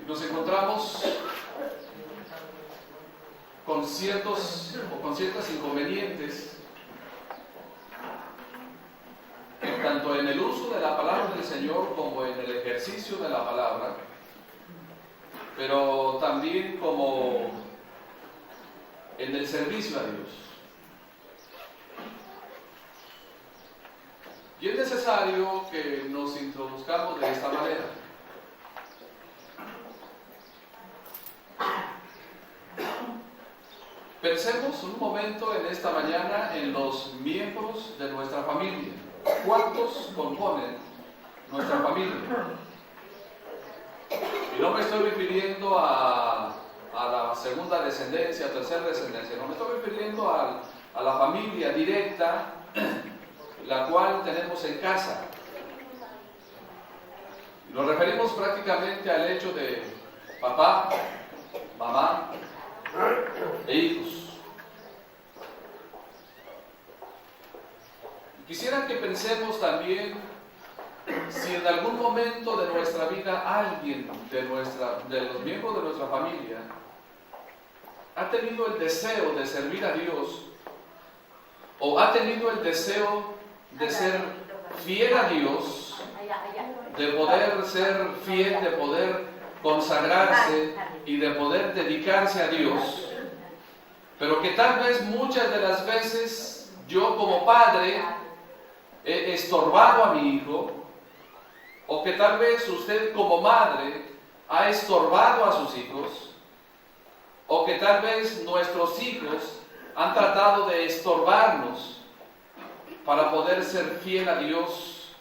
Nos encontramos con ciertos inconvenientes, tanto en el uso de la palabra del Señor como en el ejercicio de la palabra, pero también como en el servicio a Dios. Y es necesario que nos introduzcamos de esta manera. Pensemos un momento en esta mañana en los miembros de nuestra familia. ¿Cuántos componen nuestra familia? Y no me estoy refiriendo a la segunda descendencia, tercera descendencia, no me estoy refiriendo a la familia directa, la cual tenemos en casa. Nos referimos prácticamente al hecho de papá, mamá e hijos. Quisiera que pensemos también si en algún momento de nuestra vida alguien de los miembros de nuestra familia ha tenido el deseo de servir a Dios o ha tenido el deseo de ser fiel a Dios, de poder ser fiel, de poder consagrarse y de poder dedicarse a Dios, pero que tal vez muchas de las veces yo como padre he estorbado a mi hijo, o que tal vez usted como madre ha estorbado a sus hijos, o que tal vez nuestros hijos han tratado de estorbarnos para poder ser fiel a Dios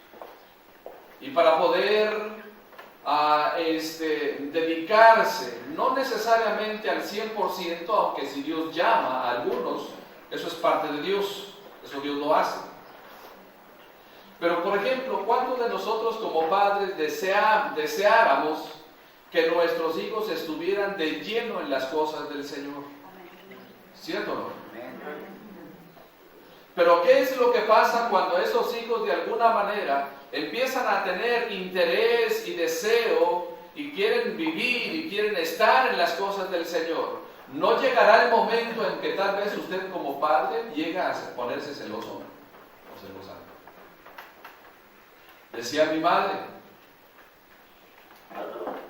y para poder dedicarse, no necesariamente al 100%, aunque si Dios llama a algunos, eso es parte de Dios, eso Dios lo hace. Pero por ejemplo, ¿cuántos de nosotros como padres deseáramos que nuestros hijos estuvieran de lleno en las cosas del Señor? ¿Cierto o no? Pero ¿qué es lo que pasa cuando esos hijos de alguna manera empiezan a tener interés y deseo y quieren vivir y quieren estar en las cosas del Señor? ¿No llegará el momento en que tal vez usted como padre llega a ponerse celoso o celosa? Decía mi madre,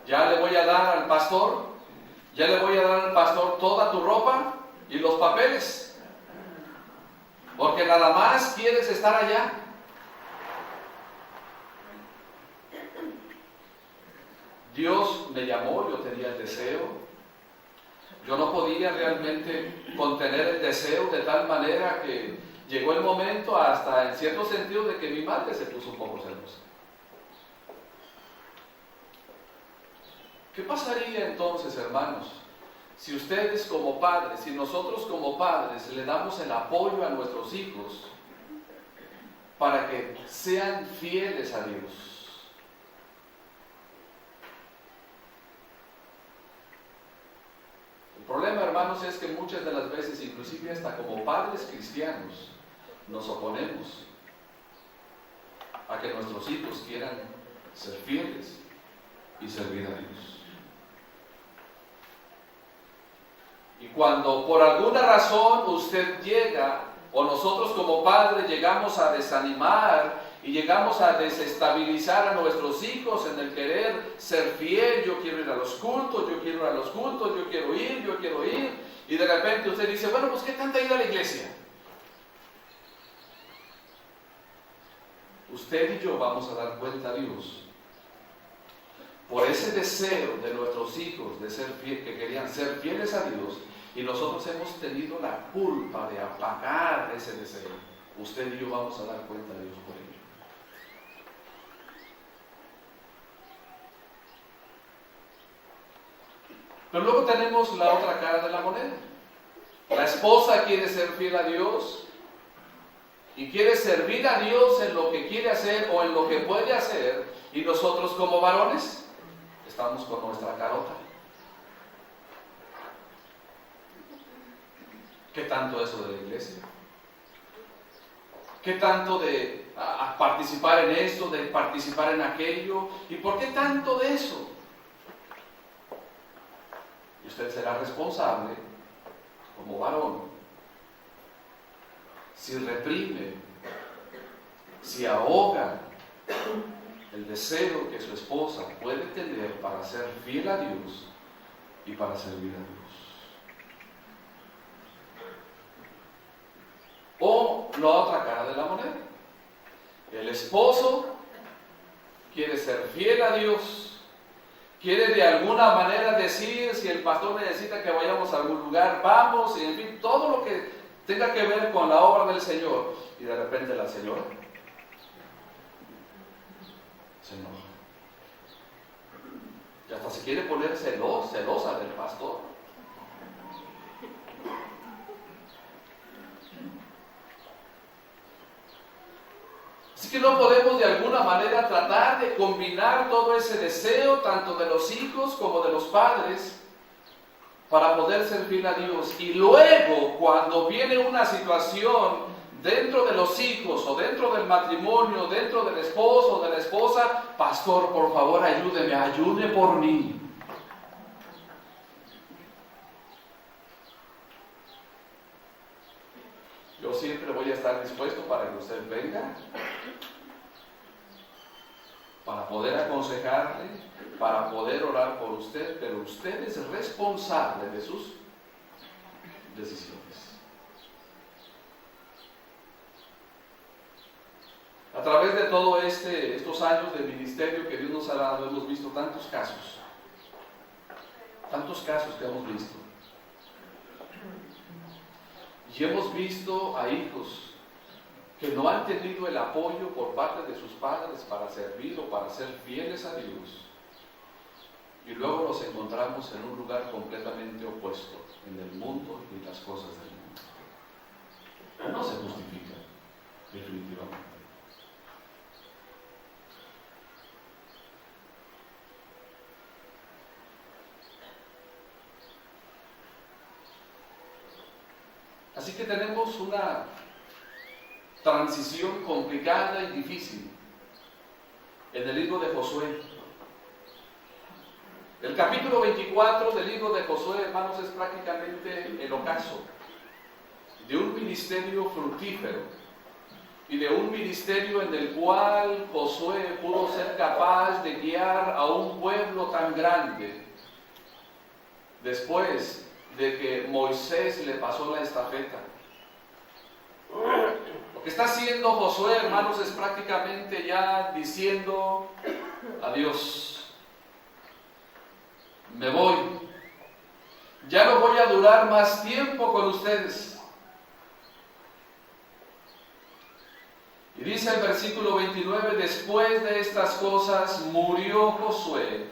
ya le voy a dar al pastor, toda tu ropa y los papeles, porque nada más quieres estar allá. Dios me llamó, yo tenía el deseo, yo no podía realmente contener el deseo de tal manera que llegó el momento, hasta en cierto sentido, de que mi madre se puso un poco celosa. ¿Qué pasaría entonces, hermanos, si ustedes como padres, si nosotros como padres le damos el apoyo a nuestros hijos para que sean fieles a Dios? El problema, hermanos, es que muchas de las veces, inclusive hasta como padres cristianos, nos oponemos a que nuestros hijos quieran ser fieles y servir a Dios. Y cuando por alguna razón usted llega, o nosotros como padres llegamos a desanimar y llegamos a desestabilizar a nuestros hijos en el querer ser fiel, yo quiero ir a los cultos, yo quiero ir, y de repente usted dice, bueno, pues ¿qué tanta ir a la iglesia? Usted y yo vamos a dar cuenta a Dios por ese deseo de nuestros hijos de ser fieles, que querían ser fieles a Dios, y nosotros hemos tenido la culpa de apagar ese deseo. Usted y yo vamos a dar cuenta a Dios por ello. Pero luego tenemos la otra cara de la moneda. La esposa quiere ser fiel a Dios y quiere servir a Dios en lo que quiere hacer o en lo que puede hacer, y nosotros como varones estamos con nuestra carota. ¿Qué tanto eso de la iglesia? ¿Qué tanto de participar en esto, de participar en aquello? ¿Y por qué tanto de eso? usted será responsable como varón. Si reprime, si ahoga el deseo que su esposa puede tener para ser fiel a Dios y para servir a Dios. O la otra cara de la moneda. El esposo quiere ser fiel a Dios, quiere de alguna manera decir, si el pastor necesita que vayamos a algún lugar, vamos, y en fin, todo lo que tenga que ver con la obra del Señor. Y de repente la señora se enoja. Y hasta se quiere poner celosa del pastor. Así que no podemos de alguna manera tratar de combinar todo ese deseo, tanto de los hijos como de los padres, para poder servir a Dios. Y luego, cuando viene una situación dentro de los hijos, o dentro del matrimonio, dentro del esposo o de la esposa, pastor, por favor, ayúdeme, ayude por mí. Yo siempre voy a estar dispuesto para que usted venga, para poder aconsejarle, para poder orar por usted, pero usted es responsable de sus decisiones. A través de todo estos años de ministerio que Dios nos ha dado, hemos visto tantos casos que hemos visto. Y hemos visto a hijos que no han tenido el apoyo por parte de sus padres para servir o para ser fieles a Dios. Y luego los encontramos en un lugar completamente opuesto, en el mundo y las cosas del mundo. No se justifica, definitivamente. Así que tenemos una transición complicada y difícil en el libro de Josué. El capítulo 24 del libro de Josué, hermanos, es prácticamente el ocaso de un ministerio fructífero y de un ministerio en el cual Josué pudo ser capaz de guiar a un pueblo tan grande después de que Moisés le pasó la estafeta. Lo que está haciendo Josué, hermanos, es prácticamente ya diciendo adiós. Me voy. Ya no voy a durar más tiempo con ustedes. Y dice el versículo 29, después de estas cosas murió Josué,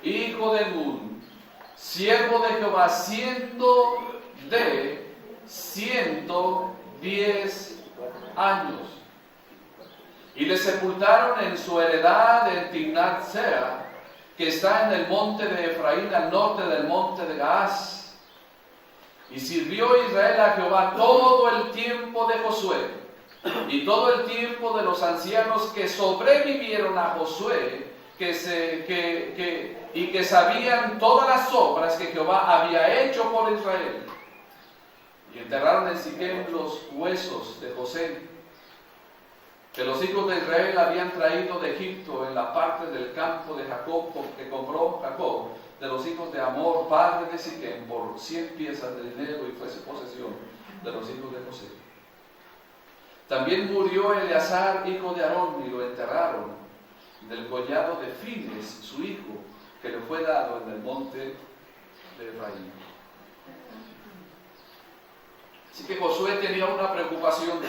hijo de Nun, siervo de Jehová, siendo de 110 años. Y le sepultaron en su heredad en Timnat Sera, que está en el monte de Efraín, al norte del monte de Gaas. Y sirvió Israel a Jehová todo el tiempo de Josué, y todo el tiempo de los ancianos que sobrevivieron a Josué, y que sabían todas las obras que Jehová había hecho por Israel. Y enterraron en Siquem los huesos de José, que los hijos de Israel habían traído de Egipto en la parte del campo de Jacob, que compró Jacob de los hijos de Amor, padre de Siquem, por 100 piezas de dinero, y fuese posesión de los hijos de José. También murió Eleazar, hijo de Aarón, y lo enterraron del collado de Fines, su hijo, que le fue dado en el monte de Efraín. Así que Josué tenía una preocupación.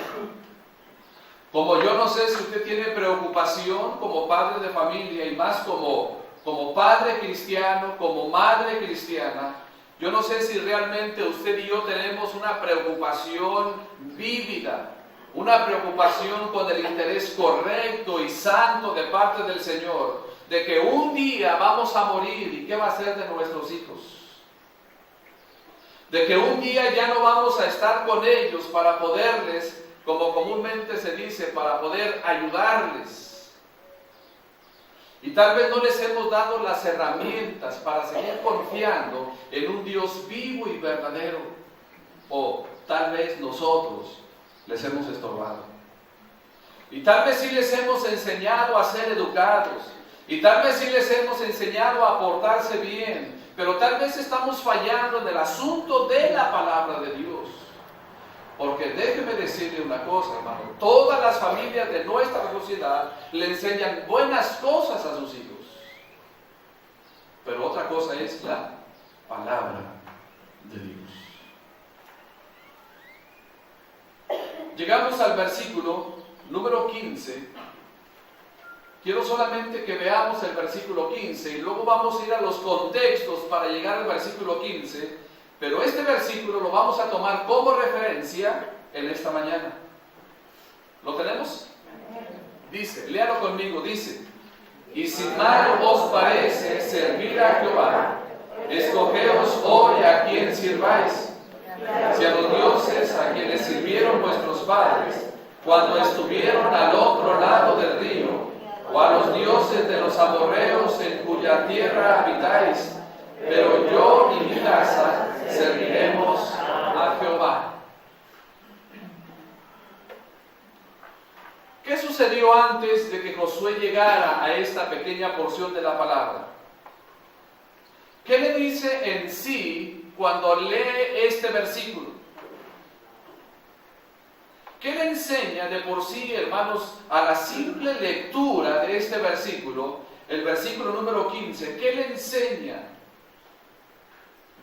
Como yo no sé si usted tiene preocupación como padre de familia, y más como padre cristiano, como madre cristiana, yo no sé si realmente usted y yo tenemos una preocupación vívida, una preocupación con el interés correcto y santo de parte del Señor, de que un día vamos a morir y qué va a ser de nuestros hijos, de que un día ya no vamos a estar con ellos para poderles, como comúnmente se dice, para poder ayudarles. Y tal vez no les hemos dado las herramientas para seguir confiando en un Dios vivo y verdadero. O tal vez nosotros les hemos estorbado. Y tal vez sí les hemos enseñado a ser educados. Y tal vez sí les hemos enseñado a portarse bien. Pero tal vez estamos fallando en el asunto de la palabra de Dios. Porque déjeme decirle una cosa, hermano. Todas las familias de nuestra sociedad le enseñan buenas cosas a sus hijos. Pero otra cosa es la palabra de Dios. Llegamos al versículo número 15. Quiero solamente que veamos el versículo 15 y luego vamos a ir a los contextos para llegar al versículo 15. Pero este versículo lo vamos a tomar como referencia en esta mañana. ¿Lo tenemos? Dice, léalo conmigo, dice: y si mal os parece servir a Jehová, escogeos hoy a quien sirváis, si a los dioses a quienes sirvieron vuestros padres, cuando estuvieron al otro lado del río, o a los dioses de los amorreos en cuya tierra habitáis, pero yo y mi casa serviremos a Jehová. ¿Qué sucedió antes de que Josué llegara a esta pequeña porción de la palabra? ¿Qué le dice en sí cuando lee este versículo? ¿Qué le enseña de por sí, hermanos, a la simple lectura de este versículo, el versículo número 15? ¿Qué le enseña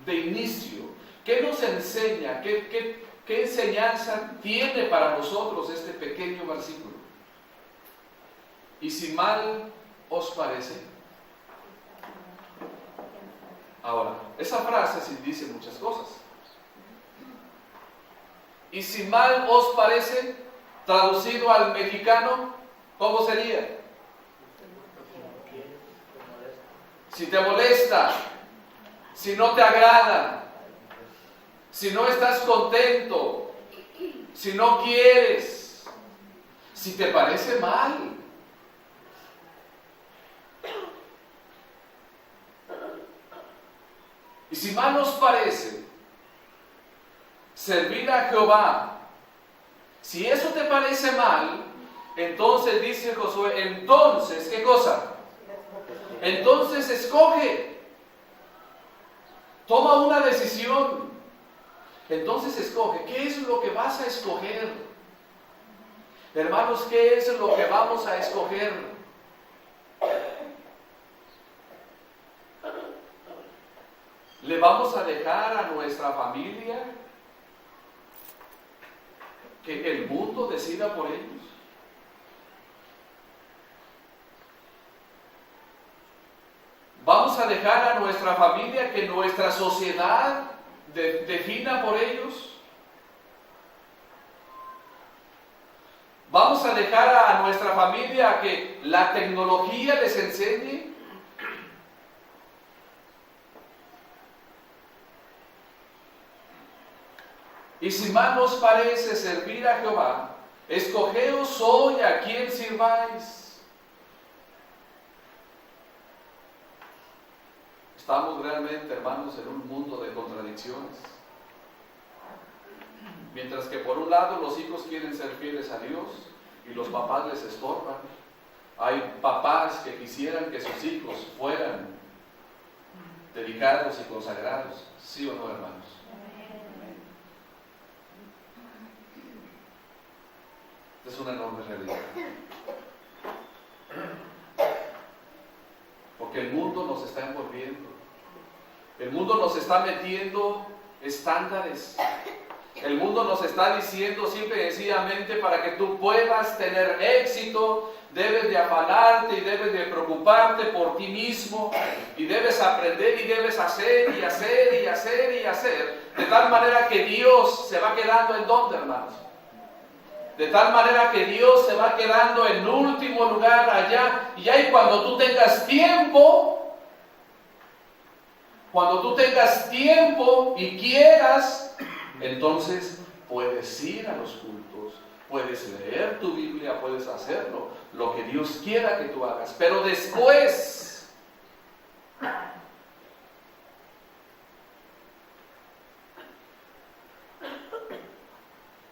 de inicio? ¿Qué nos enseña? ¿Qué enseñanza tiene para nosotros este pequeño versículo? Y si mal os parece. Ahora, esa frase sí dice muchas cosas. Y si mal os parece, traducido al mexicano, ¿cómo sería? Si te molesta, si no te agrada, si no estás contento, si no quieres, si te parece mal. Y si mal os parece servir a Jehová, si eso te parece mal, entonces dice Josué, entonces, ¿qué cosa? Entonces escoge. Toma una decisión. Entonces escoge. ¿Qué es lo que vas a escoger? Hermanos, ¿qué es lo que vamos a escoger? ¿Le vamos a dejar a nuestra familia que el mundo decida por ellos? ¿Vamos a dejar a nuestra familia que nuestra sociedad defina por ellos? ¿Vamos a dejar a nuestra familia que la tecnología les enseñe? Y si mal os parece servir a Jehová, escogeos hoy a quien sirváis. Estamos realmente, hermanos, en un mundo de contradicciones. Mientras que por un lado los hijos quieren ser fieles a Dios y los papás les estorban. Hay papás que quisieran que sus hijos fueran dedicados y consagrados. ¿Sí o no, hermanos? Es una enorme realidad. Porque el mundo nos está envolviendo. El mundo nos está metiendo estándares. El mundo nos está diciendo simple y sencillamente, para que tú puedas tener éxito, debes de afanarte y debes de preocuparte por ti mismo, y debes aprender y debes hacer y hacer y hacer y hacer, de tal manera que Dios se va quedando en donde, hermanos. De tal manera que Dios se va quedando en último lugar allá, y ahí cuando tú tengas tiempo y quieras, entonces puedes ir a los cultos, puedes leer tu Biblia, puedes hacerlo, lo que Dios quiera que tú hagas, pero después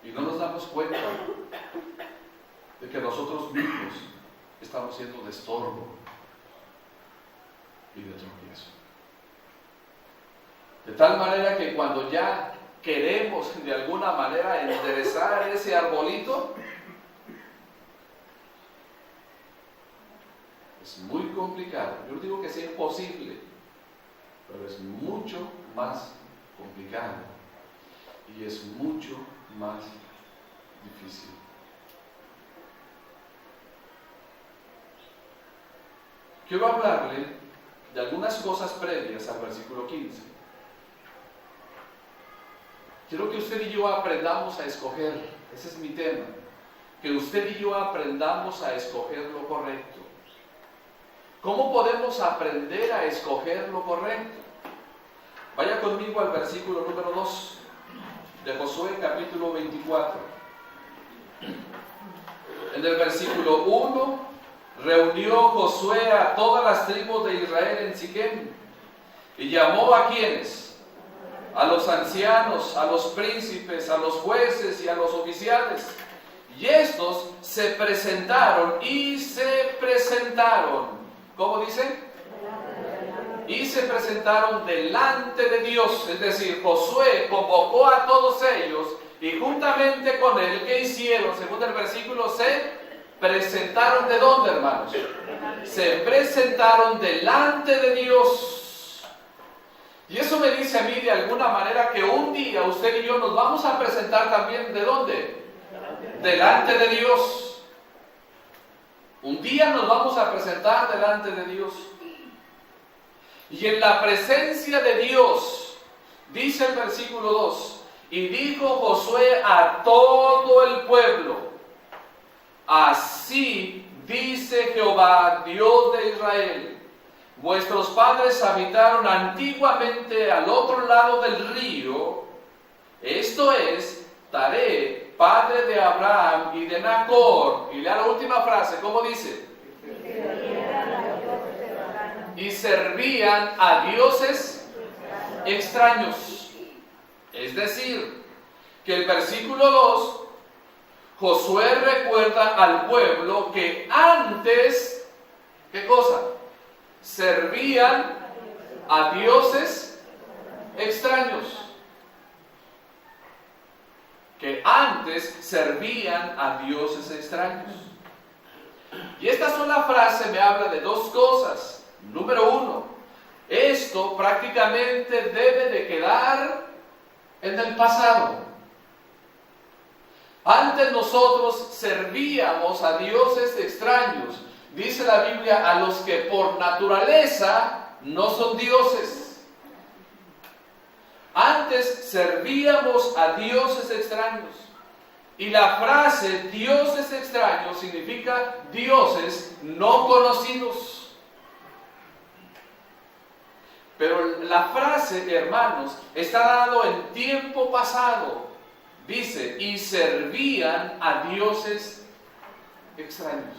y no nos damos cuenta de que nosotros mismos estamos siendo de estorbo y de tropiezo. De tal manera que cuando ya queremos de alguna manera enderezar ese arbolito, es muy complicado. Yo no digo que sea imposible, pero es mucho más complicado y es mucho más difícil. Quiero hablarle de algunas cosas previas al versículo 15. Quiero que usted y yo aprendamos a escoger, ese es mi tema, que usted y yo aprendamos a escoger lo correcto. ¿Cómo podemos aprender a escoger lo correcto? Vaya conmigo al versículo número 2 de Josué capítulo 24. En el versículo 1, reunió Josué a todas las tribus de Israel en Siquem y llamó a quienes, a los ancianos, a los príncipes, a los jueces y a los oficiales. Y estos se presentaron. ¿Cómo dice? Y se presentaron delante de Dios. Es decir, Josué convocó a todos ellos y juntamente con él, ¿qué hicieron? Según el versículo, se presentaron. ¿De dónde, hermanos? Se presentaron delante de Dios. Y eso me dice a mí de alguna manera que un día usted y yo nos vamos a presentar también, ¿de dónde? Delante de Dios. Un día nos vamos a presentar delante de Dios. Y en la presencia de Dios, dice el versículo 2, y dijo Josué a todo el pueblo, así dice Jehová, Dios de Israel, vuestros padres habitaron antiguamente al otro lado del río, esto es, Taré, padre de Abraham y de Nacor. Y lea la última frase, ¿cómo dice? Y servían a dioses extraños. Es decir, que el versículo 2, Josué recuerda al pueblo que antes, ¿qué cosa? Servían a dioses extraños. Que antes servían a dioses extraños. Y esta sola frase me habla de dos cosas. Número uno, esto prácticamente debe de quedar en el pasado. Antes nosotros servíamos a dioses extraños. Dice la Biblia, a los que por naturaleza no son dioses. Antes servíamos a dioses extraños. Y la frase dioses extraños significa dioses no conocidos. Pero la frase, hermanos, está dado en tiempo pasado. Dice, y servían a dioses extraños.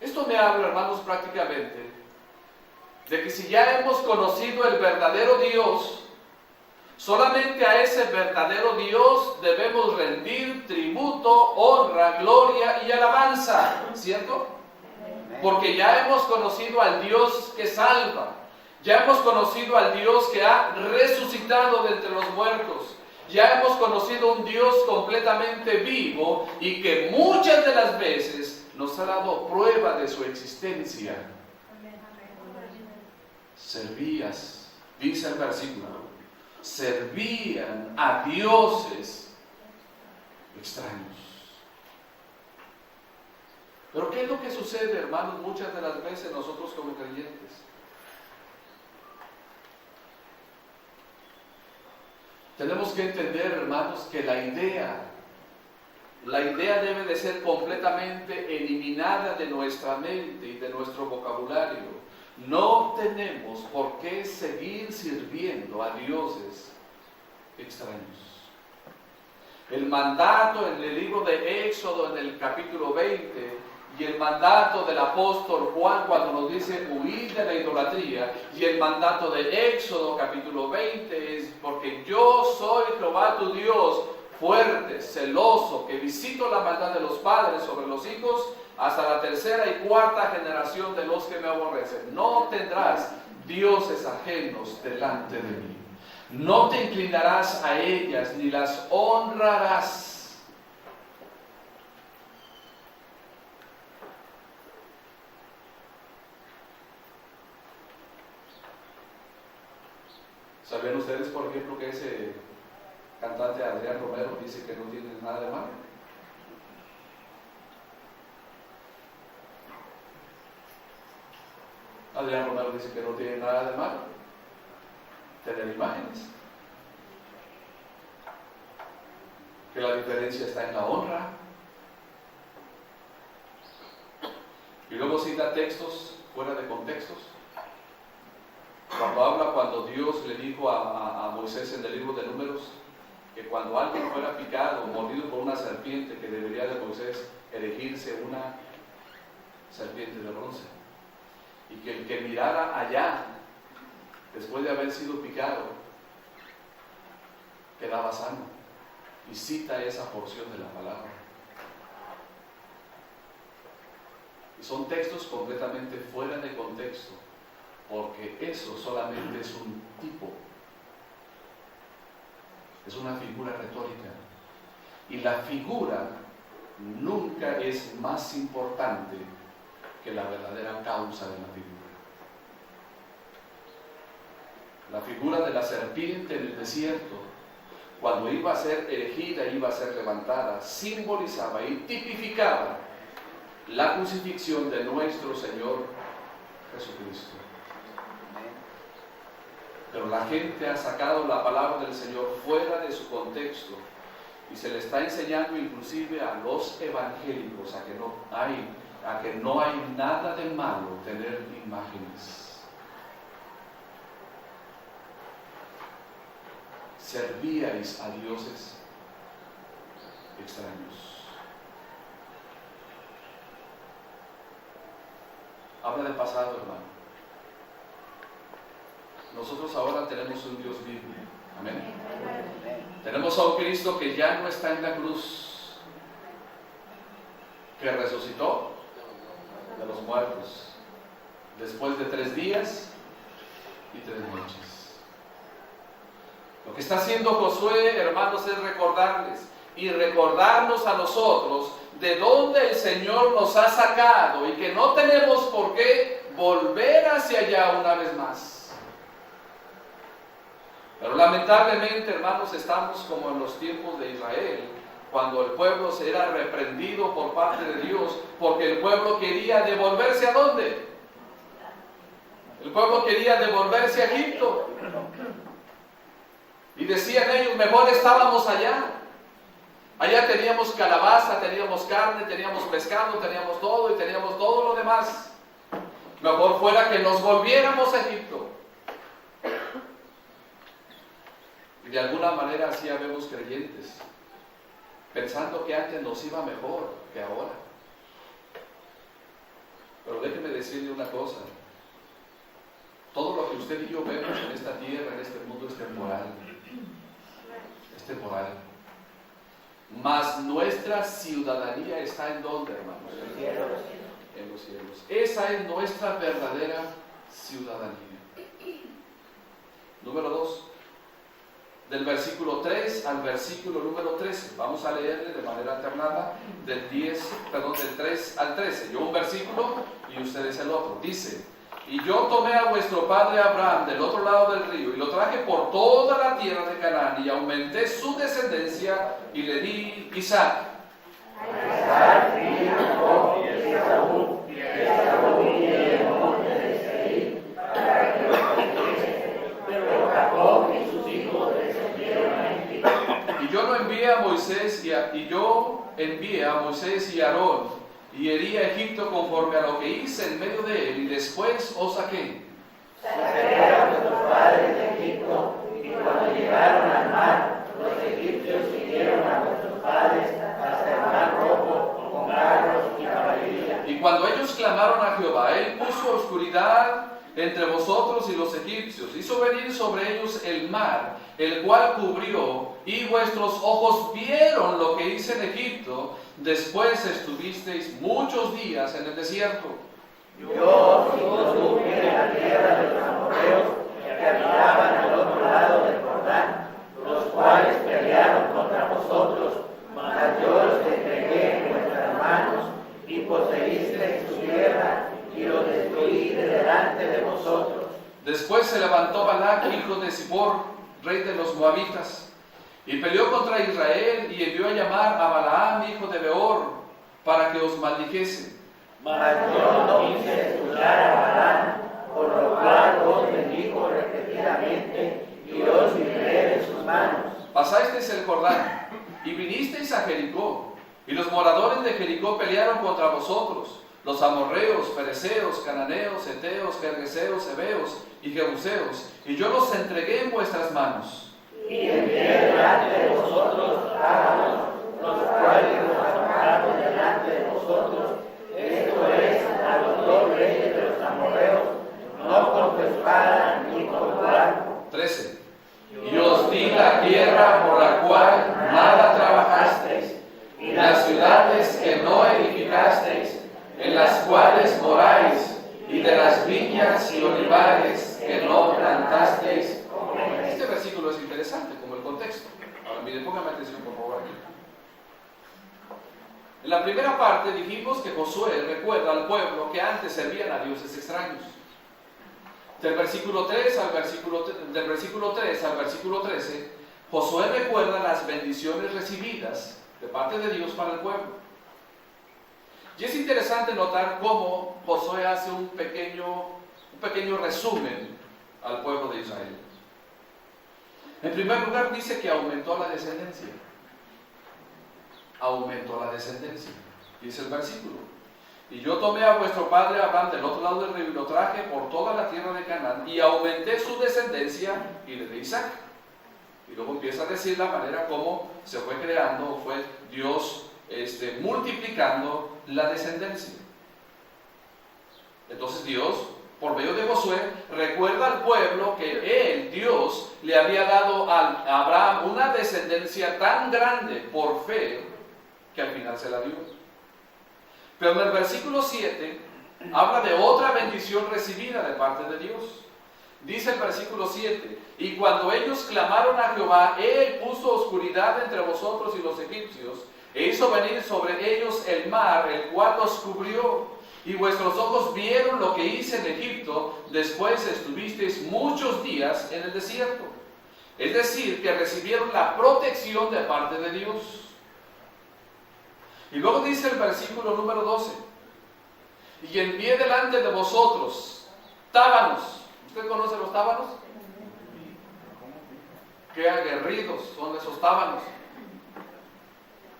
Esto me habla, hermanos, prácticamente de que si ya hemos conocido el verdadero Dios, solamente a ese verdadero Dios debemos rendir tributo, honra, gloria y alabanza, ¿cierto? Porque ya hemos conocido al Dios que salva, ya hemos conocido al Dios que ha resucitado de entre los muertos, ya hemos conocido un Dios completamente vivo y que muchas de las veces nos ha dado prueba de su existencia. Servías, dice el versículo, servían a dioses extraños. Pero ¿qué es lo que sucede, hermanos, muchas de las veces nosotros como creyentes? Tenemos que entender, hermanos, que la idea debe de ser completamente eliminada de nuestra mente y de nuestro vocabulario. No tenemos por qué seguir sirviendo a dioses extraños. El mandato en el libro de Éxodo, en el capítulo 20, y el mandato del apóstol Juan cuando nos dice huir de la idolatría, y el mandato de Éxodo capítulo 20 es porque yo soy Jehová tu Dios, fuerte, celoso, que visito la maldad de los padres sobre los hijos hasta la tercera y cuarta generación de los que me aborrecen. No tendrás dioses ajenos delante de mí. No te inclinarás a ellas ni las honrarás. ¿Sabían ustedes, por ejemplo, que ese cantante Adrián Romero dice que no tiene nada de malo? Adrián Romero dice que no tiene nada de malo tener imágenes, que la diferencia está en la honra. Y luego cita textos fuera de contextos. Cuando Dios le dijo a Moisés en el libro de Números que cuando alguien fuera picado o mordido por una serpiente, que debería de Moisés erigirse una serpiente de bronce, y que el que mirara allá después de haber sido picado quedaba sano, y cita esa porción de la palabra. Y son textos completamente fuera de contexto, porque eso solamente es un tipo, es una figura retórica, y la figura nunca es más importante que la verdadera causa de la figura. La figura de la serpiente en el desierto, cuando iba a ser erigida, iba a ser levantada, simbolizaba y tipificaba la crucifixión de nuestro Señor Jesucristo. Pero la gente ha sacado la palabra del Señor fuera de su contexto y se le está enseñando inclusive a los evangélicos a que no hay nada de malo tener imágenes. Servíais a dioses extraños. Habla del pasado, hermano. Nosotros ahora tenemos un Dios vivo. Amén. Tenemos a un Cristo que ya no está en la cruz, que resucitó de los muertos después de 3 días y 3 noches. Lo que está haciendo Josué, hermanos, es recordarles y recordarnos a nosotros de dónde el Señor nos ha sacado y que no tenemos por qué volver hacia allá una vez más. Pero lamentablemente, hermanos, estamos como en los tiempos de Israel, cuando el pueblo se era reprendido por parte de Dios, porque el pueblo quería devolverse ¿a dónde? El pueblo quería devolverse a Egipto. Y decían ellos, mejor estábamos allá. Allá teníamos calabaza, teníamos carne, teníamos pescado, teníamos todo y teníamos todo lo demás. Mejor fuera que nos volviéramos a Egipto. Y de alguna manera así habemos creyentes, pensando que antes nos iba mejor que ahora. Pero déjeme decirle una cosa: todo lo que usted y yo vemos en esta tierra, en este mundo, es temporal. Es temporal. Mas nuestra ciudadanía está ¿en dónde, hermanos? En los cielos. Esa es nuestra verdadera ciudadanía. Número 2. Del versículo 3 al versículo número 13. Vamos a leerle de manera alternada del 3 al 13. Yo un versículo y ustedes el otro. Dice: y yo tomé a vuestro padre Abraham del otro lado del río y lo traje por toda la tierra de Canaán y aumenté su descendencia y le di Isaac. Y yo envié a Moisés y a Aarón, y herí a Egipto conforme a lo que hice en medio de él, y después os saqué. Saqué a nuestros padres de Egipto, y cuando llegaron al mar, los egipcios siguieron a vuestros clamaron a Jehová, él puso oscuridad entre vosotros y los egipcios, hizo venir sobre ellos el mar, el cual cubrió, y vuestros ojos vieron lo que hice en Egipto. Después estuvisteis muchos días en el desierto. Yo os introduje en la tierra de los amorreos que habitaban al otro lado del Jordán, los cuales pelearon contra vosotros, mas yo los entregué en vuestras manos, y poseísteis su tierra, y los destruí de delante de vosotros. Después se levantó Balac, hijo de Zippor, rey de los moabitas, y peleó contra Israel, y envió a llamar a Balaam, hijo de Beor, para que os maldijese. Mas yo no quise escuchar a Balaam, por lo cual os bendijo repetidamente, y os libré de sus manos. Pasasteis el Jordán, y vinisteis a Jericó, y los moradores de Jericó pelearon contra vosotros, los amorreos, fereceos, cananeos, heteos, gergeseos, heveos y jebuseos, y yo los entregué en vuestras manos. Y envié delante de vosotros pájaros, los cuales los arrojaron delante de vosotros, esto es, a los dos reyes de los amorreos, no con tu espada ni con tu arco. 13. Y os di la tierra por la cual nada trabajasteis, y las ciudades que no edificasteis, en las cuales moráis, y de las viñas y olivares que no plantasteis. Este versículo es interesante como el contexto. Ahora miren, pónganme atención por favor aquí. En la primera parte dijimos que Josué recuerda al pueblo que antes servían a dioses extraños. Del versículo 3 al versículo 13, Josué recuerda las bendiciones recibidas de parte de Dios para el pueblo. Y es interesante notar cómo Josué hace un pequeño resumen al pueblo de Israel. En primer lugar dice que aumentó la descendencia. Aumentó la descendencia. Dice el versículo. Y yo tomé a vuestro padre Abraham del otro lado del río y lo traje por toda la tierra de Canaán y aumenté su descendencia y le di Isaac. Y luego empieza a decir la manera como se fue creando, fue Dios multiplicando la descendencia. Entonces Dios, por medio de Josué, recuerda al pueblo que él, Dios, le había dado a Abraham una descendencia tan grande por fe que al final se la dio. Pero en el versículo 7 habla de otra bendición recibida de parte de Dios. Dice el versículo 7, y cuando ellos clamaron a Jehová, él puso oscuridad entre vosotros y los egipcios, e hizo venir sobre ellos el mar, el cual los cubrió, y vuestros ojos vieron lo que hice en Egipto, después estuvisteis muchos días en el desierto. Es decir, que recibieron la protección de parte de Dios. Y luego dice el versículo número 12, y envié delante de vosotros tábanos. ¿Usted conoce los tábanos? Qué aguerridos son esos tábanos.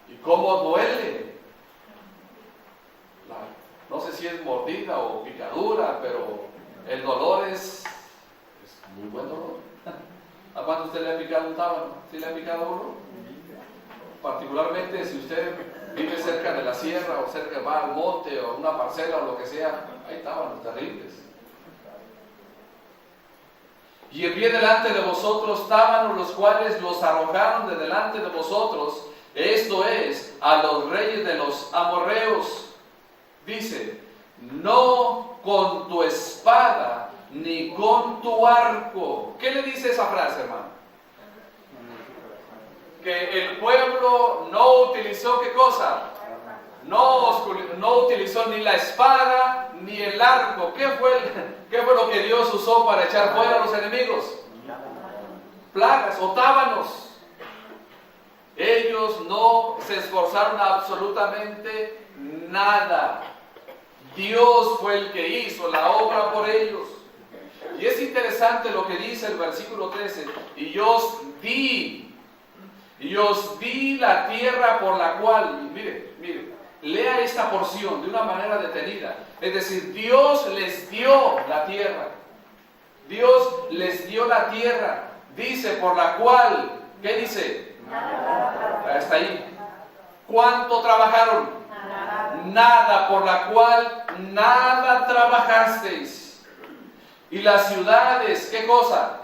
Y cómo duele. No sé si es mordida o picadura, pero el dolor es muy buen dolor. ¿A cuánto usted le ha picado un tábano? ¿Sí le ha picado uno? Particularmente si usted vive cerca de la sierra o cerca va al monte o una parcela o lo que sea, hay tábanos terribles. Y envié delante de vosotros tábanos, los cuales los arrojaron de delante de vosotros, esto es, a los reyes de los amorreos. Dice, no con tu espada ni con tu arco. ¿Qué le dice esa frase, hermano? Que el pueblo no utilizó, ¿qué cosa? No utilizó ni la espada ni el arco. ¿Qué fue lo que Dios usó para echar fuera a los enemigos? Plagas o tábanos. Ellos no se esforzaron absolutamente nada. Dios fue el que hizo la obra por ellos. Y es interesante lo que dice el versículo 13. Y os di la tierra por la cual, mire, lea esta porción de una manera detenida. Es decir, Dios les dio la tierra. Dios les dio la tierra. Dice, por la cual, ¿qué dice? Hasta ahí. ¿Cuánto trabajaron? nada, por la cual nada trabajasteis. Y las ciudades, ¿qué cosa?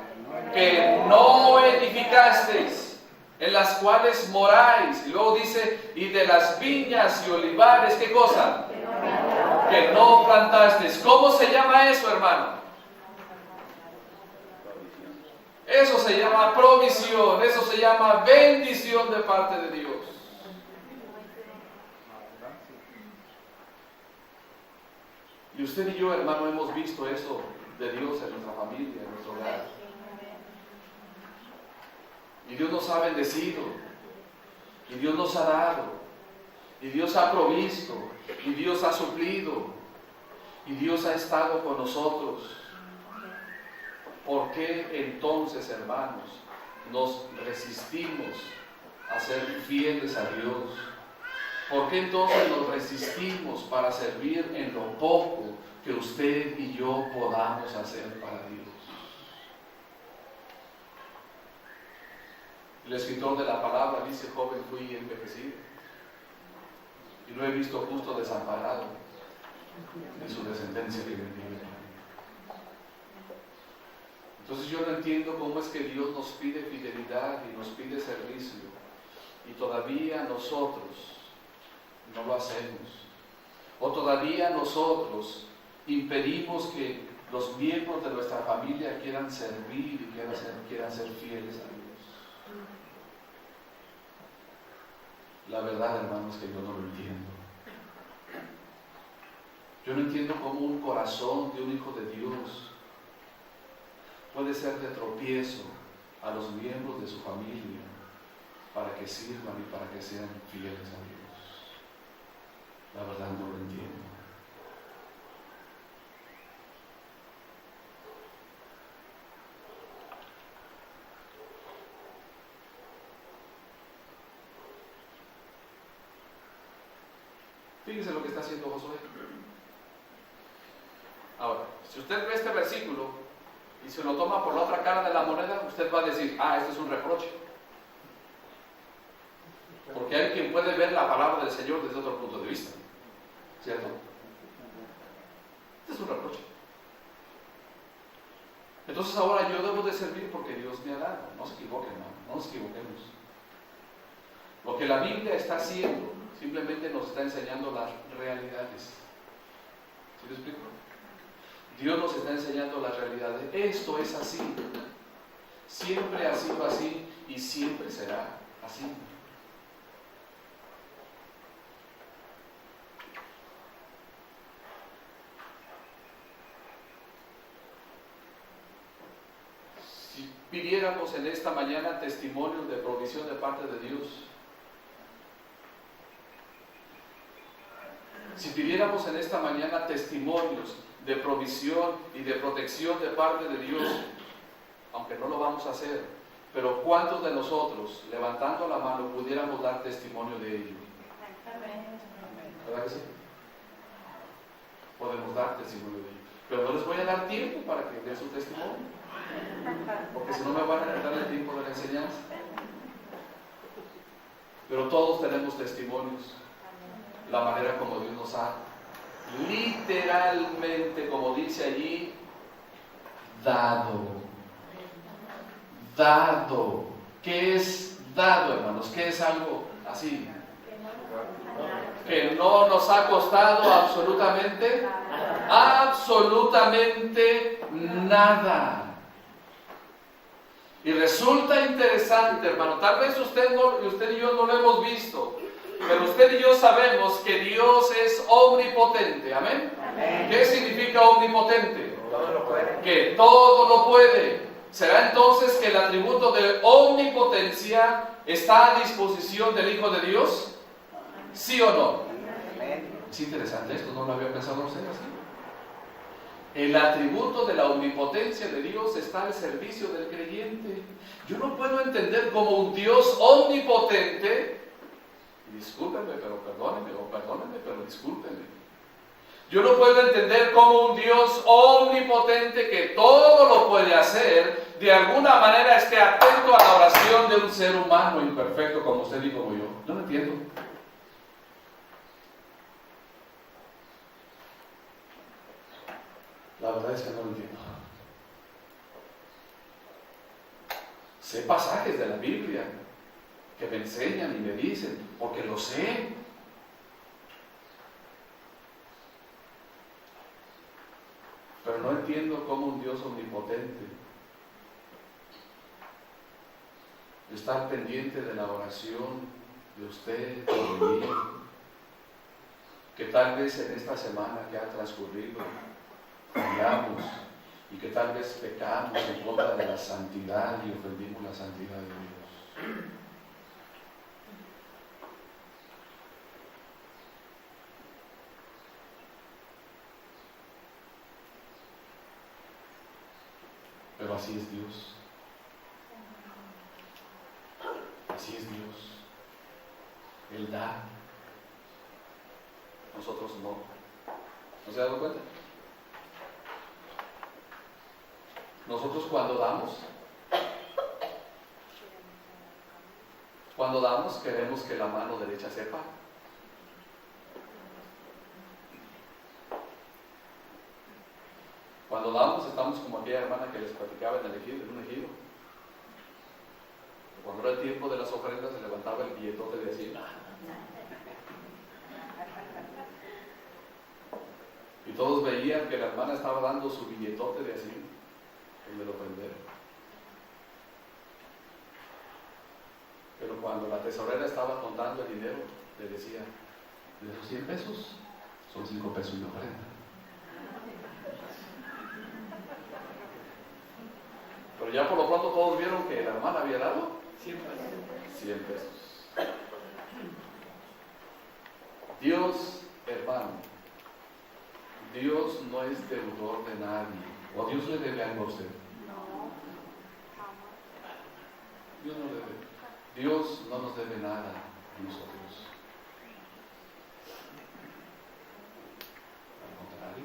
Que no edificasteis, en las cuales moráis. Y luego dice, y de las viñas y olivares, ¿qué cosa? Que no plantasteis. ¿Cómo se llama eso, hermano? Eso se llama provisión, eso se llama bendición de parte de Dios. Y usted y yo, hermano, hemos visto eso de Dios en nuestra familia, en nuestro hogar. Y Dios nos ha bendecido, y Dios nos ha dado, y Dios ha provisto, y Dios ha suplido, y Dios ha estado con nosotros. ¿Por qué entonces, hermanos, nos resistimos a ser fieles a Dios? ¿Por qué entonces nos resistimos para servir en lo poco que usted y yo podamos hacer para Dios? El escritor de la palabra dice, joven fui envejecido, y lo he visto justo desamparado de su descendencia que me vive. Entonces yo no entiendo cómo es que Dios nos pide fidelidad y nos pide servicio, y todavía nosotros no lo hacemos. O todavía nosotros impedimos que los miembros de nuestra familia quieran servir y quieran ser fieles a Dios. La verdad, hermanos, que yo no lo entiendo. Yo no entiendo cómo un corazón de un hijo de Dios puede ser de tropiezo a los miembros de su familia para que sirvan y para que sean fieles a Dios. La verdad no lo entiendo. Fíjense lo que está haciendo Josué. Ahora, si usted ve este versículo y se lo toma por la otra cara de la moneda, usted va a decir, esto es un reproche. Porque hay quien puede ver la palabra del Señor desde otro punto de vista, ¿cierto? Este es un reproche. Entonces ahora yo debo de servir porque Dios me ha dado. No se equivoquen, hermano, no nos equivoquemos. Lo que la Biblia está haciendo simplemente nos está enseñando las realidades. ¿Sí me explico? Dios nos está enseñando las realidades. Esto es así. Siempre ha sido así y siempre será así. Si pidiéramos en esta mañana testimonios de provisión de parte de Dios, si pidiéramos en esta mañana testimonios de provisión y de protección de parte de Dios, aunque no lo vamos a hacer, pero ¿cuántos de nosotros, levantando la mano, pudiéramos dar testimonio de ello? ¿Verdad que sí? Podemos dar testimonio de ello, pero no les voy a dar tiempo para que den su testimonio, porque si no me van a dar el tiempo de la enseñanza. Pero todos tenemos testimonios, la manera como Dios nos ha, literalmente, como dice allí, dado. ¿Qué es dado, hermanos? ¿Qué es algo así? Que no nos ha costado absolutamente nada. Y resulta interesante, hermano, tal vez usted y yo no lo hemos visto, pero usted y yo sabemos que Dios es omnipotente. ¿Amén? Amén. ¿Qué significa omnipotente? Todo lo puede. Que todo lo puede. ¿Será entonces que el atributo de omnipotencia está a disposición del Hijo de Dios? ¿Sí o no? Amén. Es interesante esto, no lo había pensado usted así. El atributo de la omnipotencia de Dios está al servicio del creyente. Yo no puedo entender cómo un Dios omnipotente, discúlpenme, pero perdónenme, pero discúlpenme. Yo no puedo entender cómo un Dios omnipotente que todo lo puede hacer, de alguna manera esté atento a la oración de un ser humano imperfecto como usted y como yo. No lo entiendo. La verdad es que no lo entiendo. Sé pasajes de la Biblia que me enseñan y me dicen, porque lo sé. Pero no entiendo cómo un Dios omnipotente está pendiente de la oración de usted, de mí, que tal vez en esta semana que ha transcurrido fallamos y que tal vez pecamos en contra de la santidad y ofendimos la santidad de Dios. Pero así es Dios. Así es Dios. Él da. Nosotros no. ¿No se ha dado cuenta? Nosotros cuando damos queremos que la mano derecha sepa. Cuando damos estamos como aquella hermana que les platicaba en un ejido. Cuando era el tiempo de las ofrendas se levantaba el billetote de así. Y todos veían que la hermana estaba dando su billetote de así, el de ofrendar. Pero cuando la tesorera estaba contando el dinero, le decía, de esos 100 pesos, son 5 pesos de ofrenda. Pero ya por lo pronto todos vieron que la hermana había dado 100 pesos. Dios, hermano, Dios no es deudor de nadie. ¿O Dios le debe algo a usted? No, Dios no le debe. Dios no nos debe nada a nosotros. Al contrario,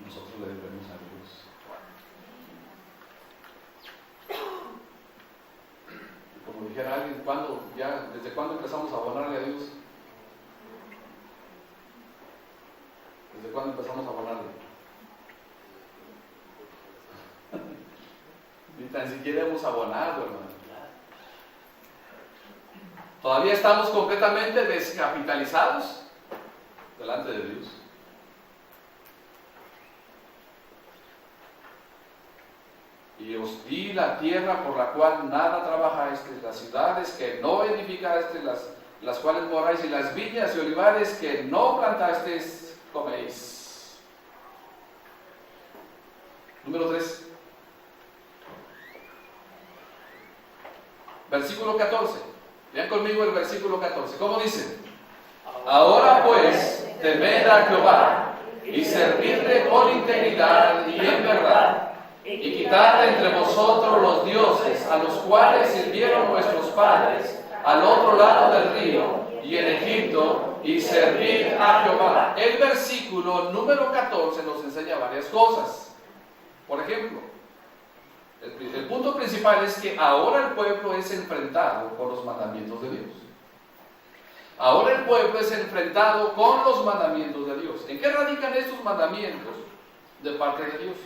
nosotros le debemos a Dios. Como dijera alguien, ¿desde cuándo empezamos a abonarle a Dios? ¿Desde cuándo empezamos a abonarle? Ni tan siquiera hemos abonado, hermano. Todavía estamos completamente descapitalizados delante de Dios. Y os di la tierra por la cual nada trabajasteis, las ciudades que no edificasteis, las cuales moráis, y las viñas y olivares que no plantasteis, coméis. Número 3. Versículo 14. Vean conmigo el versículo 14. ¿Cómo dice? Ahora pues, temed a Jehová y servidle con integridad y en verdad, y quitad entre vosotros los dioses a los cuales sirvieron vuestros padres al otro lado del río y en Egipto, y servid a Jehová. El versículo número 14 nos enseña varias cosas. Por ejemplo, el punto principal es que ahora el pueblo es enfrentado con los mandamientos de Dios. Ahora el pueblo es enfrentado con los mandamientos de Dios. ¿En qué radican estos mandamientos de parte de Dios?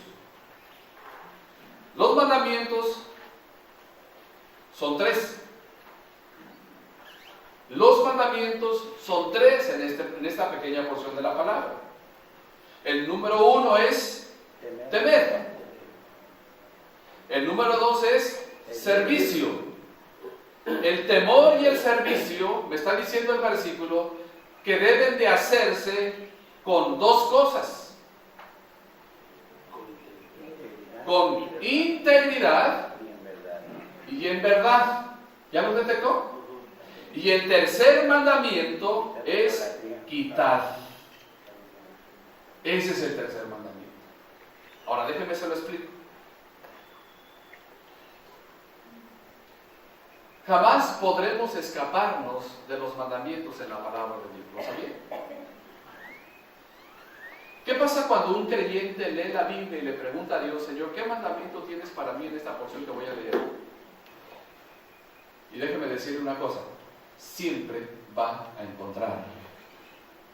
Los mandamientos son 3. Los mandamientos son 3 en esta pequeña porción de la palabra. El número 1 es temer. El número 2 es servicio. El temor y el servicio, me está diciendo el versículo, que deben de hacerse con 2 cosas. Con integridad y en verdad. ¿Ya lo detectó? Y el tercer mandamiento es quitar. Ese es el tercer mandamiento. Ahora déjeme se lo explico. Jamás podremos escaparnos de los mandamientos en la palabra de Dios. ¿Lo sabía? ¿Qué pasa cuando un creyente lee la Biblia y le pregunta a Dios, Señor, ¿qué mandamiento tienes para mí en esta porción que voy a leer? Y déjeme decirle una cosa, siempre va a encontrar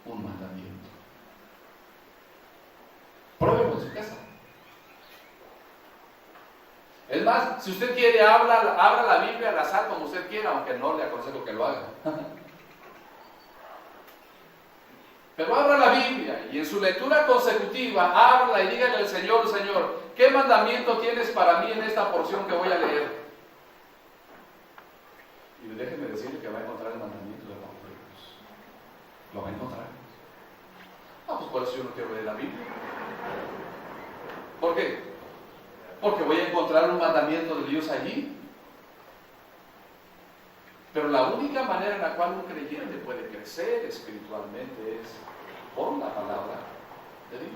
un mandamiento. Pruébelo en su casa. Es más, si usted quiere, abra la Biblia al azar como usted quiera, aunque no le aconsejo que lo haga. Pero abra la Biblia y en su lectura consecutiva, ábrala y dígale al Señor, Señor, ¿qué mandamiento tienes para mí en esta porción que voy a leer? Y déjeme decirle que va a encontrar el mandamiento de Pablo de Dios. Lo va a encontrar. Pues por eso yo no quiero leer la Biblia. ¿Por qué? Porque voy a encontrar un mandamiento de Dios allí. Pero la única manera en la cual un creyente puede crecer espiritualmente es por la palabra de Dios.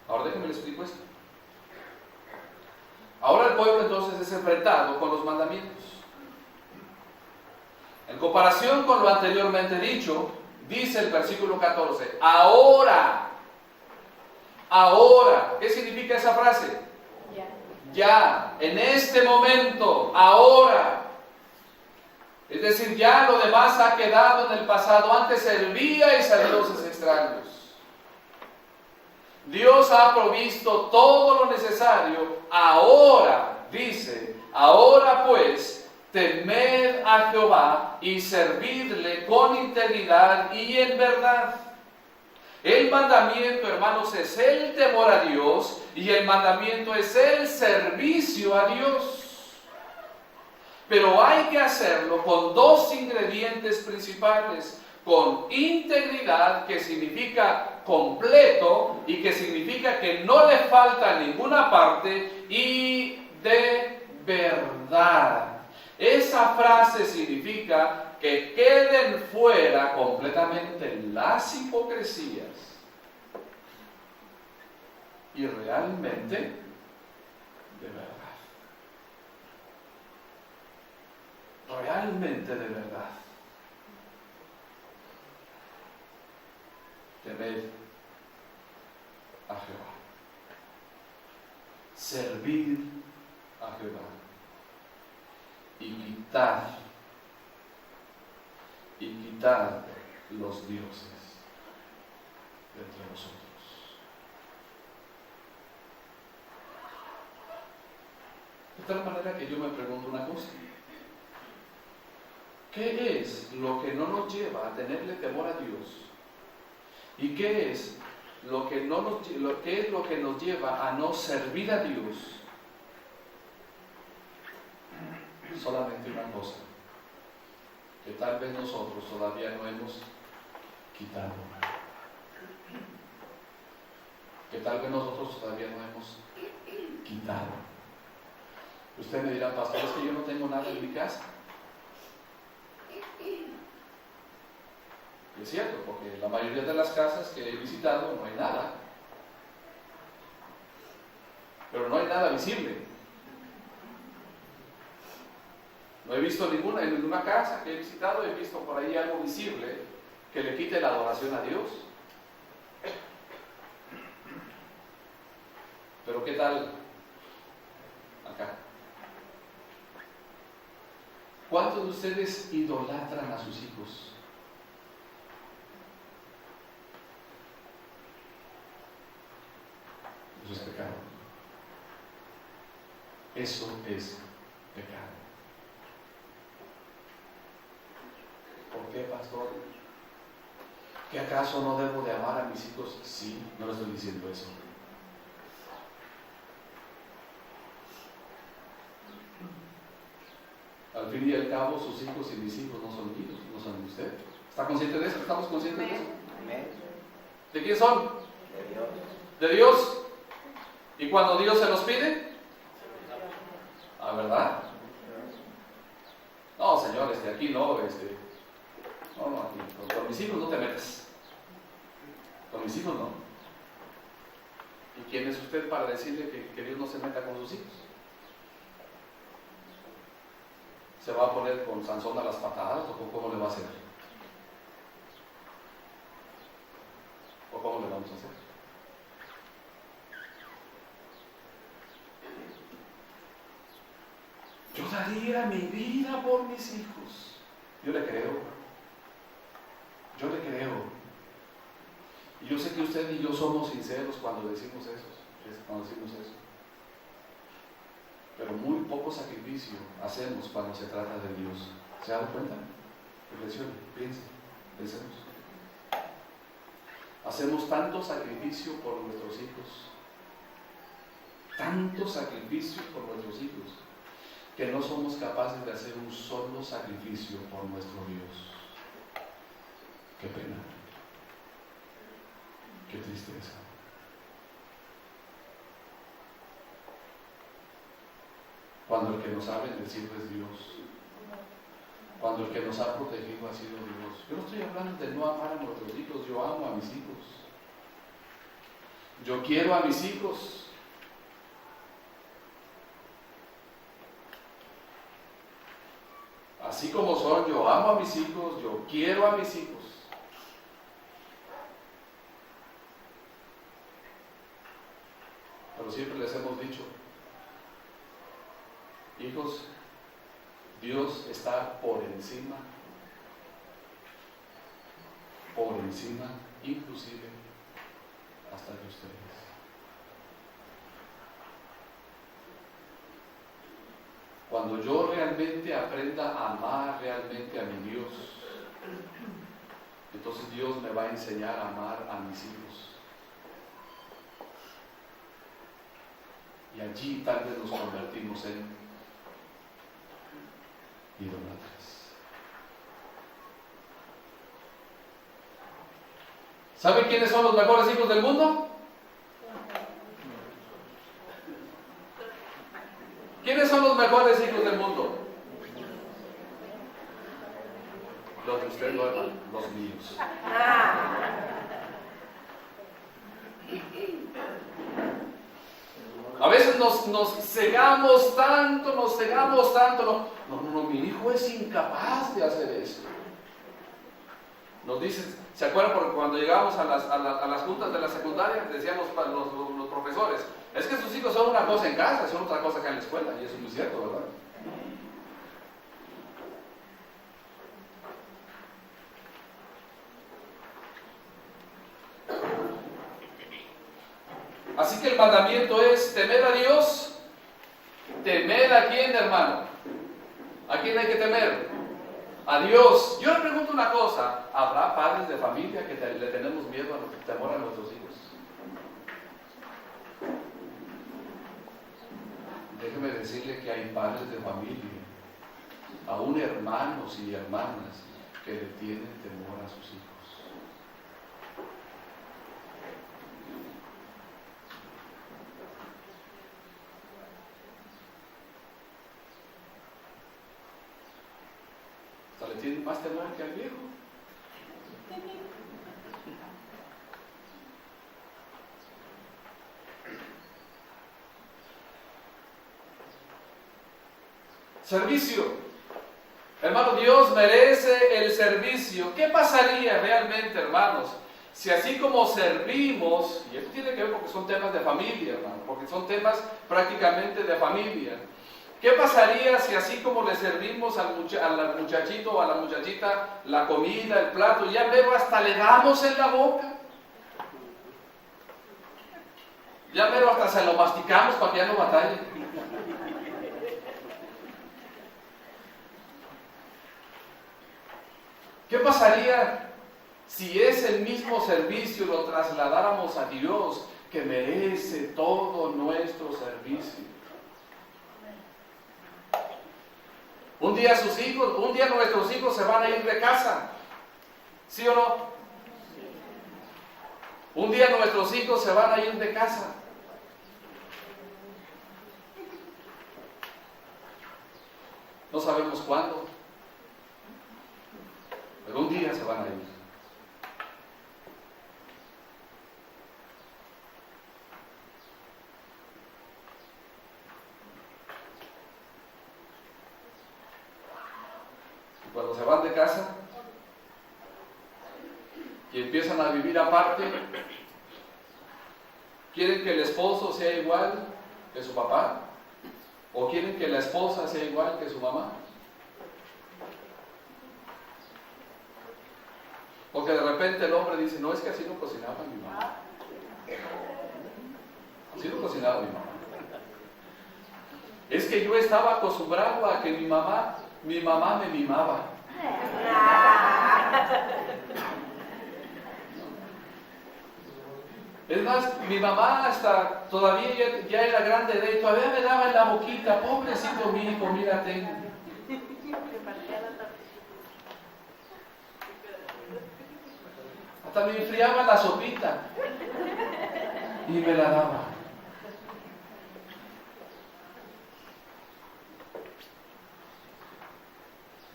Ahora déjenme les explico esto. Ahora el pueblo entonces es enfrentado con los mandamientos. En comparación con lo anteriormente dicho, dice el versículo 14, ahora, ¿qué significa esa frase? Ya, en este momento, ahora. Es decir, ya lo demás ha quedado en el pasado. Antes servíais a dioses extraños. Dios ha provisto todo lo necesario. Ahora, dice, ahora pues, temed a Jehová y servidle con integridad y en verdad. El mandamiento, hermanos, es el temor a Dios y el mandamiento es el servicio a Dios. Pero hay que hacerlo con dos ingredientes principales: con integridad, que significa completo y que significa que no le falta ninguna parte, y de verdad. Esa frase significa que queden fuera completamente las hipocresías y realmente de verdad. Realmente de verdad. Temed a Jehová. Servid a Jehová. Y quitar los dioses de entre vosotros. De tal manera que yo me pregunto una cosa: ¿qué es lo que no nos lleva a tenerle temor a Dios? ¿Y qué es lo que nos lleva a no servir a Dios? Solamente una cosa, que tal vez nosotros todavía no hemos quitado. Que tal vez nosotros todavía no hemos quitado. Usted me dirá: pastor, es que yo no tengo nada en mi casa. Y es cierto, porque en la mayoría de las casas que he visitado no hay nada. Pero no hay nada visible. No he visto en ninguna casa que he visitado, he visto por ahí algo visible que le quite la adoración a Dios. Pero ¿qué tal acá? ¿Cuántos de ustedes idolatran a sus hijos? Eso es pecado. Eso es pecado. ¿Por qué, pastor? ¿Que acaso no debo de amar a mis hijos? Sí, no le estoy diciendo eso. Al fin y al cabo, sus hijos y mis hijos no son míos, no son de usted. ¿Está consciente de eso? ¿Estamos conscientes de eso? ¿De quién son? De Dios. ¿De Dios? ¿Y cuando Dios se los pide? ¿Ah, verdad? No, señor, aquí no, no, aquí, con mis hijos no te metas. Con mis hijos no. ¿Y quién es usted para decirle que Dios no se meta con sus hijos? ¿Se va a poner con Sansón a las patadas o cómo le va a hacer? ¿O cómo le vamos a hacer? daría mi vida por mis hijos. Yo le creo. Yo le creo. Y yo sé que usted y yo somos sinceros cuando decimos eso. Pero muy poco sacrificio hacemos cuando se trata de Dios. ¿Se ha dado cuenta? Reflexione, pensemos. Hacemos tanto sacrificio por nuestros hijos, que no somos capaces de hacer un solo sacrificio por nuestro Dios. Qué pena, qué tristeza. Cuando el que nos ha bendecido es Dios, cuando el que nos ha protegido ha sido Dios. Yo no estoy hablando de no amar a nuestros hijos, yo amo a mis hijos. Yo quiero a mis hijos. Así como son, yo amo a mis hijos, yo quiero a mis hijos. Pero siempre les hemos dicho, hijos, Dios está por encima, inclusive hasta de ustedes. Cuando yo realmente aprenda a amar realmente a mi Dios, entonces Dios me va a enseñar a amar a mis hijos. Y allí tal vez nos convertimos en idólatras. ¿Saben quiénes son los mejores hijos del mundo? ¿Quiénes son los mejores hijos del mundo? Los de ustedes no eran, los míos. A veces nos cegamos tanto, no, mi hijo es incapaz de hacer eso. Nos dicen, ¿se acuerdan? Porque cuando llegábamos a las juntas de la secundaria, decíamos para los profesores, es que sus hijos son una cosa en casa, son otra cosa acá en la escuela, y eso es muy cierto, ¿verdad? Así que el mandamiento es temer a Dios. ¿Temer a quién, hermano? ¿A quién hay que temer? A Dios. Yo le pregunto una cosa, ¿habrá padres de familia que le tenemos miedo al temor a nuestros hijos? Déjeme decirle que hay padres de familia, aún hermanos y hermanas, que le tienen temor a sus hijos. Le tienen más temor que al viejo. Servicio. Hermano, Dios merece el servicio. ¿Qué pasaría realmente, hermanos, si así como servimos, y esto tiene que ver porque son temas de familia, hermano, porque son temas prácticamente de familia? ¿Qué pasaría si así como le servimos al muchachito o a la muchachita la comida, el plato, ya luego hasta le damos en la boca? Ya luego hasta se lo masticamos para que ya no batalle. ¿Qué pasaría si ese mismo servicio lo trasladáramos a Dios, que merece todo nuestro servicio? Un día nuestros hijos se van a ir de casa, ¿sí o no? Un día nuestros hijos se van a ir de casa. No sabemos cuándo, pero un día se van a ir. Cuando se van de casa y empiezan a vivir aparte, quieren que el esposo sea igual que su papá, ¿O quieren que la esposa sea igual que su mamá? Porque de repente el hombre dice, no, es que así no cocinaba mi mamá. Así no cocinaba mi mamá. Es que yo estaba acostumbrado a que mi mamá me mimaba. Es más, mi mamá hasta todavía ya era grande de y todavía me daba en la boquita, pobrecito mi hijo, mira, tengo. Hasta me enfriaba la sopita y me la daba.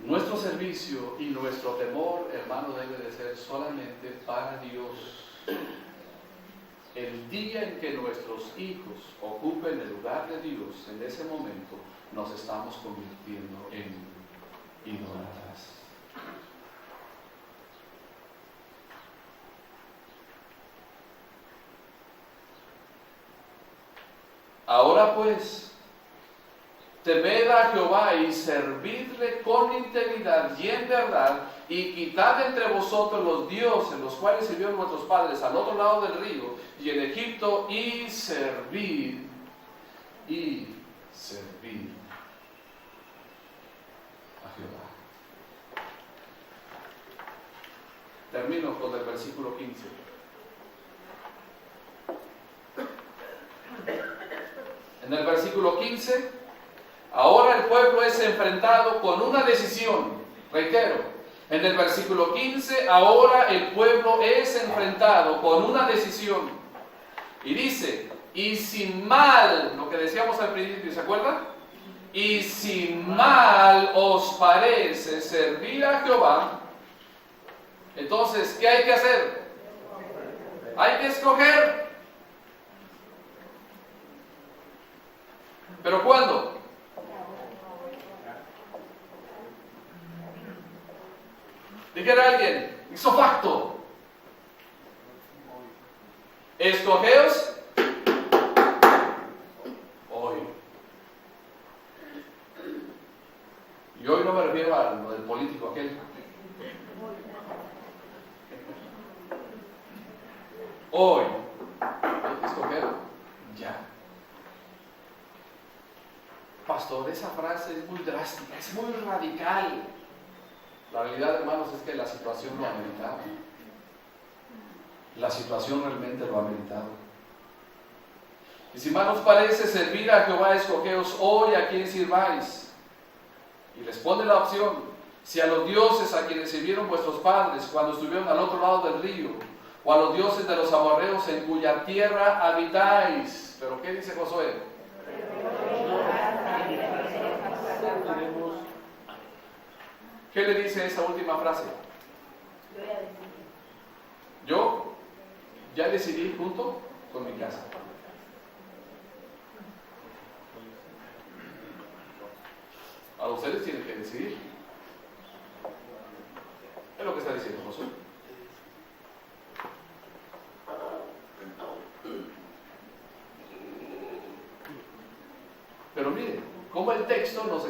Nuestro servicio y nuestro temor, hermano, debe de ser solamente para Dios. El día en que nuestros hijos ocupen el lugar de Dios, en ese momento nos estamos convirtiendo en idólatras. Ahora pues, temed a Jehová y servidle con integridad y en verdad, y quitad entre vosotros los dioses, los cuales sirvieron nuestros padres al otro lado del río y en Egipto, y servid a Jehová. Termino con el versículo 15. En el versículo 15, ahora el pueblo es enfrentado con una decisión. Reitero, en el versículo 15, ahora el pueblo es enfrentado con una decisión. Y dice, y si mal, lo que decíamos al principio, ¿se acuerdan? Y si mal os parece servir a Jehová, entonces, ¿qué hay que hacer? Hay que escoger. ¿Pero cuándo? Dijera alguien, hizo facto. Escogeos hoy. Y hoy no me refiero a lo del político aquel. Hoy hay que escoger ya. Pastor, esa frase es muy drástica, es muy radical. La realidad, hermanos, es que la situación lo ha ameritado. La situación realmente lo ha ameritado. Y si mal os parece servir a Jehová, escogeos hoy a quien sirváis. Y les pone la opción: si a los dioses a quienes sirvieron vuestros padres cuando estuvieron al otro lado del río, o a los dioses de los amorreos en cuya tierra habitáis. ¿Pero qué dice Josué? ¿Qué le dice esa última frase? Yo ya decidí junto con mi casa. Ahora ustedes tienen que decidir. Es lo que está diciendo Josué. Pero miren, cómo el texto nos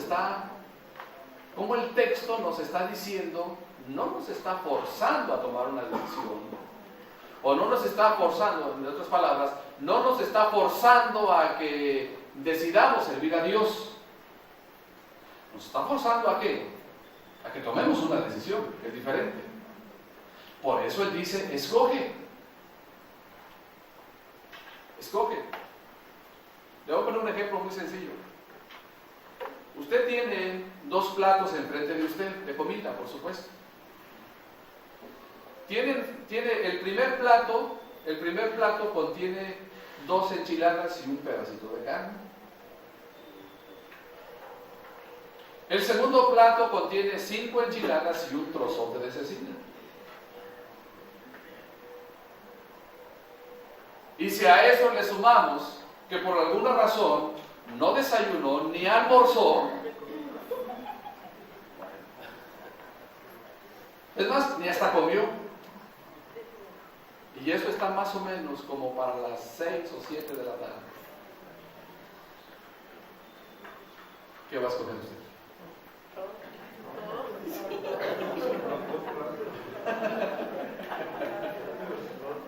está diciendo, no nos está forzando a tomar una decisión, o no nos está forzando, en otras palabras, no nos está forzando a que decidamos servir a Dios. Nos está forzando ¿a qué? A que tomemos una decisión, que es diferente. Por eso Él dice, escoge. Escoge. Le voy a poner un ejemplo muy sencillo. Usted tiene 2 platos enfrente de usted, de comida, por supuesto. Tiene el primer plato contiene 2 enchiladas y un pedacito de carne. El segundo plato contiene 5 enchiladas y un trozote de cecina. Y si a eso le sumamos que por alguna razón no desayunó ni almorzó, es más, ni hasta comió. Y eso está más o menos como para las 6 o 7 de la tarde. ¿Qué va a escoger usted?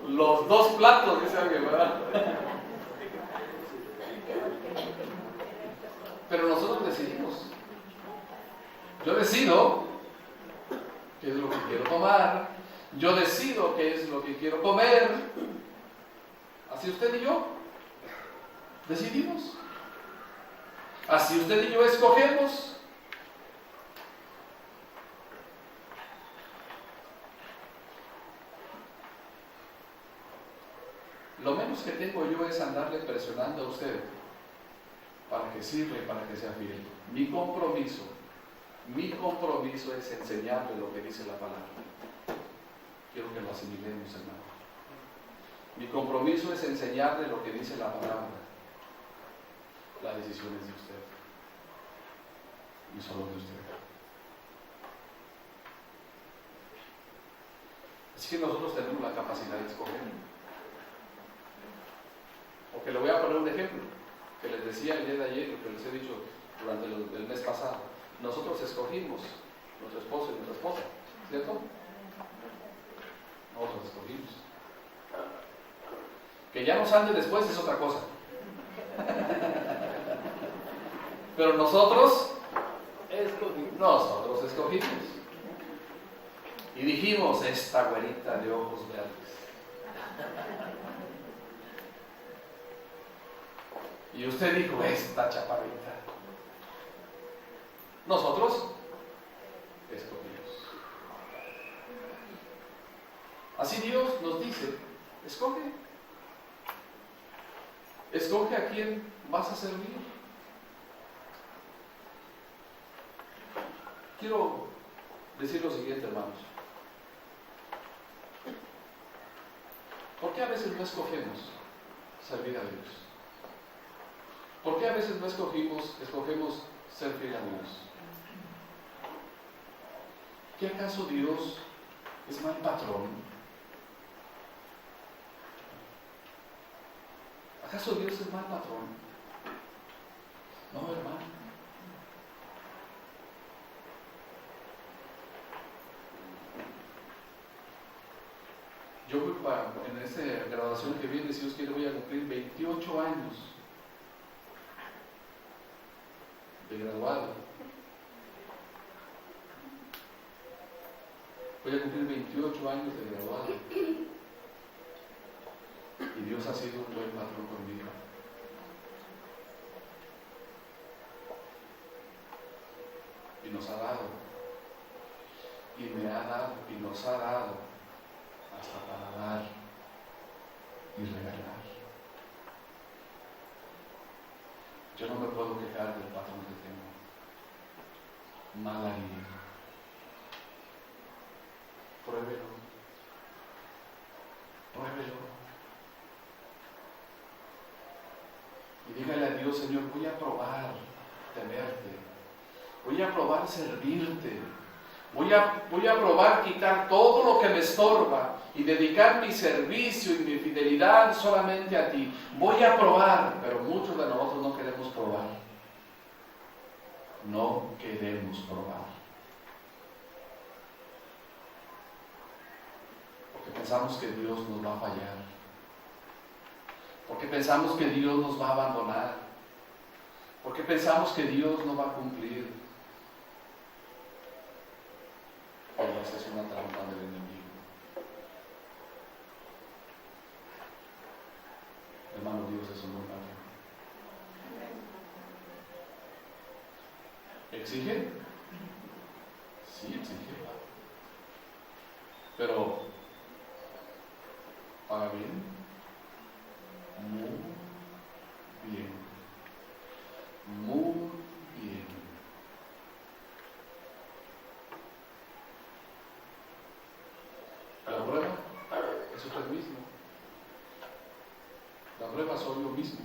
Los dos platos, dice alguien, ¿verdad? Pero nosotros decidimos. Yo decido qué es lo que quiero tomar. Yo decido qué es lo que quiero comer. Así usted y yo decidimos. Así usted y yo escogemos. Lo menos que tengo yo es andarle presionando a usted para que sirva y para que sea fiel. Mi compromiso es enseñarle lo que dice la palabra. Quiero que lo asimilemos, hermano. Mi compromiso es enseñarle lo que dice la palabra. La decisión es de usted. Y solo de usted. Así que nosotros tenemos la capacidad de escoger. Porque le voy a poner un ejemplo que les decía el día de ayer, lo que les he dicho durante el mes pasado. Nosotros escogimos nuestro esposo y nuestra esposa, ¿cierto? Nosotros escogimos. Que ya nos ande después es otra cosa. Pero nosotros escogimos. Y dijimos, esta güerita de ojos verdes. Y usted dijo, esta chaparrita. Nosotros escogimos. Así Dios nos dice, escoge. Escoge a quién vas a servir. Quiero decir lo siguiente, hermanos. ¿Por qué a veces no escogemos servir a Dios? ¿Por qué a veces no escogemos ser fiel a Dios? ¿Qué acaso Dios es mal patrón? ¿Acaso Dios es mal patrón? No, hermano. Yo voy en esta graduación que viene, si Dios quiere, voy a cumplir 28 años de graduado. Voy a cumplir 28 años de graduado. Y Dios ha sido un buen patrón conmigo. Y nos ha dado. Y me ha dado. Y nos ha dado. Hasta para dar y regalar. Yo no me puedo quejar del patrón que tengo. Mal haría. Pruébelo. Pruébelo. Y dígale a Dios, Señor, voy a probar temerte. Voy a probar servirte. Voy a probar quitar todo lo que me estorba y dedicar mi servicio y mi fidelidad solamente a ti. Voy a probar, pero muchos de nosotros no queremos probar. No queremos probar. Porque pensamos que Dios nos va a fallar. Porque pensamos que Dios nos va a abandonar. Porque pensamos que Dios no va a cumplir. Pero esa es una trampa del enemigo. Hermano, Dios es un buen padre. ¿Exige? Sí, exige. Pero paga bien. Muy bien. Muy bien. La prueba es usted mismo. La prueba soy yo mismo.